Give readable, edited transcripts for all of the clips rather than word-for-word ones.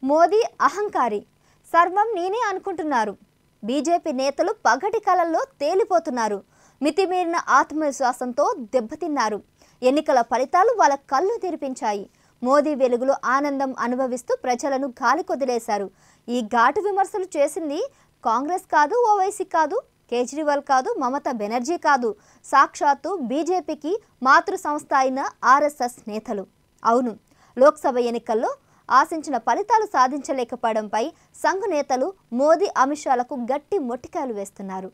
మోదీ అహంకారి, సర్వం నేనే అనుకుంటున్నారు. బీజేపీ నేతలు పగటి కలల్లో తేలిపోతున్నారు. మితిమీరిన ఆత్మవిశ్వాసంతో దెబ్బతిన్నారు. ఎన్నికల ఫలితాలు వాళ్ళ కళ్ళు తెరిపించాయి. మోదీ వెలుగులో ఆనందం అనుభవిస్తూ ప్రజలను గాలికొదిలేశారు. ఈ ఘాటు విమర్శలు చేసింది కాంగ్రెస్ కాదు, ఓవైసీ కాదు, కేజ్రీవాల్ కాదు, మమతా బెనర్జీ కాదు, సాక్షాత్తు బీజేపీకి మాతృ సంస్థ అయిన ఆర్ఎస్ఎస్ నేతలు. అవును, లోక్సభ ఎన్నికల్లో ఆశించిన ఫలితాలు సాధించలేకపోవడంపై సంఘ్ నేతలు మోదీ అమిషాలకు గట్టి మొట్టికాయలు వేస్తున్నారు.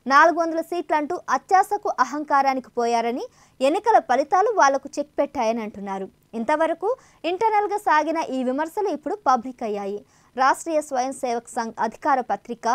400 సీట్లంటూ అత్యాశకు అహంకారానికి పోయారని, ఎన్నికల ఫలితాలు వాళ్లకు చెక్ పెట్టాయని అంటున్నారు. ఇంతవరకు ఇంటర్నల్గా సాగిన ఈ విమర్శలు ఇప్పుడు పబ్లిక్ అయ్యాయి. రాష్ట్రీయ స్వయం సేవక్ సంఘ్ అధికార పత్రిక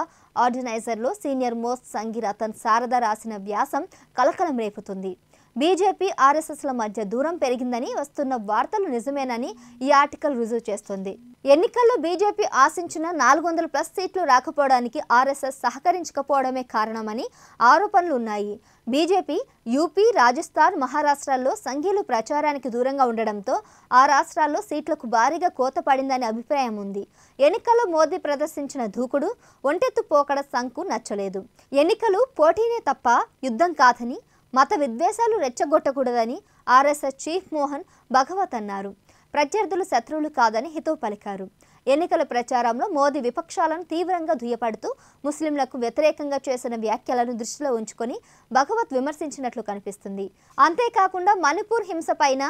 ఆర్గనైజర్లో సీనియర్ మోస్ట్ సంఘి రతన్ శారద రాసిన వ్యాసం కలకలం రేపుతుంది. బీజేపీ ఆర్ఎస్ఎస్ల మధ్య దూరం పెరిగిందని వస్తున్న వార్తలు నిజమేనని ఈ ఆర్టికల్ రుజువు చేస్తుంది. ఎన్నికల్లో బీజేపీ ఆశించిన 400+ సీట్లు రాకపోవడానికి ఆర్ఎస్ఎస్ సహకరించకపోవడమే కారణమని ఆరోపణలు ఉన్నాయి. బీజేపీ యూపీ, రాజస్థాన్, మహారాష్ట్రల్లో సంఘీయులు ప్రచారానికి దూరంగా ఉండడంతో ఆ రాష్ట్రాల్లో సీట్లకు భారీగా కోత పడిందనే అభిప్రాయం ఉంది. ఎన్నికల్లో మోదీ ప్రదర్శించిన దూకుడు, ఒంటెత్తు పోకడ సంఘ్కు నచ్చలేదు. ఎన్నికలు పోటీనే తప్ప యుద్ధం కాదని, మత విద్వేషాలు రెచ్చగొట్టకూడదని ఆర్ఎస్ఎస్ చీఫ్ మోహన్ భగవత్ అన్నారు. ప్రత్యర్థులు శత్రువులు కాదని హితవు పలికారు. ఎన్నికల ప్రచారంలో మోదీ విపక్షాలను తీవ్రంగా దుయ్యపడుతూ ముస్లింలకు వ్యతిరేకంగా చేసిన వ్యాఖ్యలను దృష్టిలో ఉంచుకొని భగవత్ విమర్శించినట్లు కనిపిస్తుంది. అంతేకాకుండా మణిపూర్ హింసపైన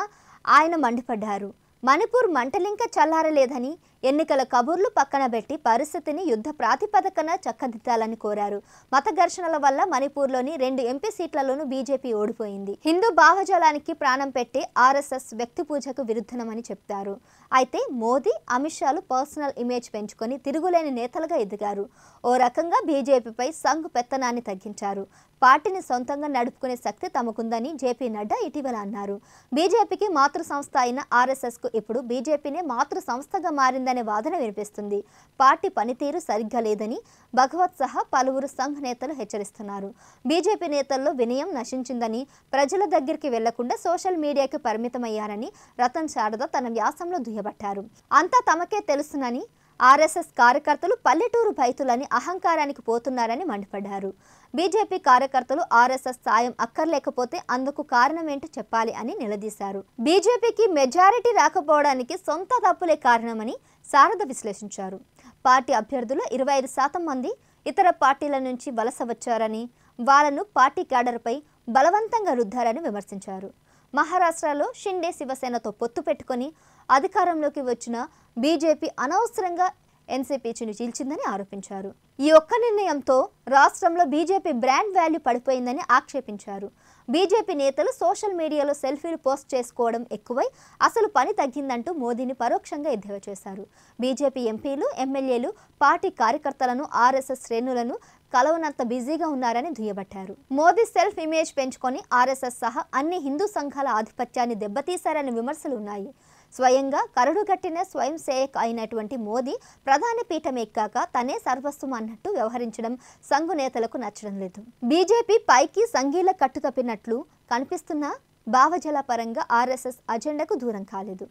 ఆయన మండిపడ్డారు. మణిపూర్ మంటలింక చల్లారలేదని, ఎన్నికల కబుర్లు పక్కన పెట్టి పరిస్థితిని యుద్ధ ప్రాతిపదికన చక్కదిద్దాలని కోరారు. మత ఘర్షణల వల్ల మణిపూర్లోని 2 ఎంపీ సీట్లలోనూ బీజేపీ ఓడిపోయింది. హిందూ భావజాలానికి ప్రాణం పెట్టి ఆర్ఎస్ఎస్ వ్యక్తి పూజకు విరుద్ధమని చెప్తారు. అయితే మోదీ, అమిత్ షాలు పర్సనల్ ఇమేజ్ పెంచుకొని తిరుగులేని నేతలుగా ఎదిగారు. ఓ రకంగా బీజేపీపై సంఘ్ పెత్తనాన్ని తగ్గించారు. పార్టీని సొంతంగా నడుపుకునే శక్తి తమకుందని జేపీ నడ్డా ఇటీవల అన్నారు. బీజేపీకి మాతృ సంస్థ అయిన ఆర్ఎస్ఎస్కు ఇప్పుడు బీజేపీనే మాతృ సంస్థగా మారిందనే వాదన వినిపిస్తుంది. పార్టీ పనితీరు సరిగ్గా లేదని భగవత్ సహా పలువురు సంఘ్ నేతలు హెచ్చరిస్తున్నారు. బీజేపీ నేతల్లో వినయం నశించిందని, ప్రజల దగ్గరికి వెళ్లకుండా సోషల్ మీడియాకి పరిమితమయ్యారని రతన్ శారద తన వ్యాసంలో దుయ్యబట్టారు. అంతా తమకే తెలుసునని, ఆర్ఎస్ఎస్ కార్యకర్తలు పల్లెటూరు బైతులని అహంకారానికి పోతున్నారని మండిపడ్డారు. బీజేపీ కార్యకర్తలు ఆర్ఎస్ఎస్ సాయం అక్కర్లేకపోతే అందుకు కారణమేంటో చెప్పాలి అని నిలదీశారు. బీజేపీకి మెజారిటీ రాకపోవడానికి సొంత తప్పులే కారణమని శారద విశ్లేషించారు. పార్టీ అభ్యర్థులు 25% మంది ఇతర పార్టీల నుంచి వలస వచ్చారని, వాళ్ళను పార్టీ క్యాడర్పై బలవంతంగా రుద్దారని విమర్శించారు. మహారాష్ట్రలో షిండే శివసేనతో పొత్తు పెట్టుకొని అధికారంలోకి వచ్చిన బీజేపీ అనవసరంగా ఎన్సీపీని చీల్చిందని ఆరోపించారు. ఈ ఒక్క నిర్ణయంతో రాష్ట్రంలో బీజేపీ బ్రాండ్ వాల్యూ పడిపోయిందని ఆక్షేపించారు. బీజేపీ నేతలు సోషల్ మీడియాలో సెల్ఫీలు పోస్ట్ చేసుకోవడం ఎక్కువై అసలు పని తగ్గిందంటూ మోదీని పరోక్షంగా ఎద్దేవా చేశారు. బీజేపీ ఎంపీలు, ఎమ్మెల్యేలు పార్టీ కార్యకర్తలను, ఆర్ఎస్ఎస్ శ్రేణులను కలవనంత బిజీగా ఉన్నారని దుయ్యబట్టారు. మోదీ సెల్ఫ్ ఇమేజ్ పెంచుకొని ఆర్ఎస్ఎస్ సహా అన్ని హిందూ సంఘాల ఆధిపత్యాన్ని దెబ్బతీశారని విమర్శలు ఉన్నాయి. స్వయంగా కరడుగట్టిన స్వయం సేవక్ అయినటువంటి మోదీ ప్రధాని పీఠం ఎక్కాక తనే సర్వస్వం అన్నట్టు వ్యవహరించడం సంఘు నేతలకు నచ్చడం లేదు. బీజేపీ పైకి సంఘీల కట్టుతప్పినట్లు కనిపిస్తున్న భావజల పరంగా ఆర్ఎస్ఎస్ అజెండాకు దూరం కాలేదు.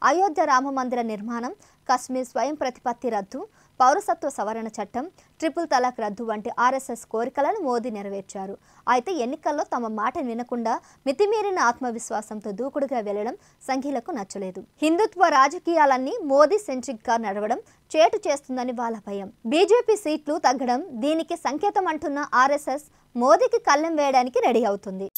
అయోధ్య రామ మందిర నిర్మాణం, కశ్మీర్ స్వయం ప్రతిపత్తి రద్దు, పౌరసత్వ సవరణ చట్టం, ట్రిపుల్ తలాక్ రద్దు వంటి ఆర్ఎస్ఎస్ కోరికలను మోదీ నెరవేర్చారు. అయితే ఎన్నికల్లో తమ మాట వినకుండా మితిమీరిన ఆత్మవిశ్వాసంతో దూకుడుగా వెళ్లడం సంఘీలకు నచ్చలేదు. హిందుత్వ రాజకీయాలన్నీ మోదీ సెంట్రిక్గా నడవడం చేటు చేస్తుందని వాళ్ళ భయం. బీజేపీ సీట్లు తగ్గడం దీనికి సంకేతం అంటున్న ఆర్ఎస్ఎస్ మోదీకి కళ్ళెం వేయడానికి రెడీ అవుతుంది.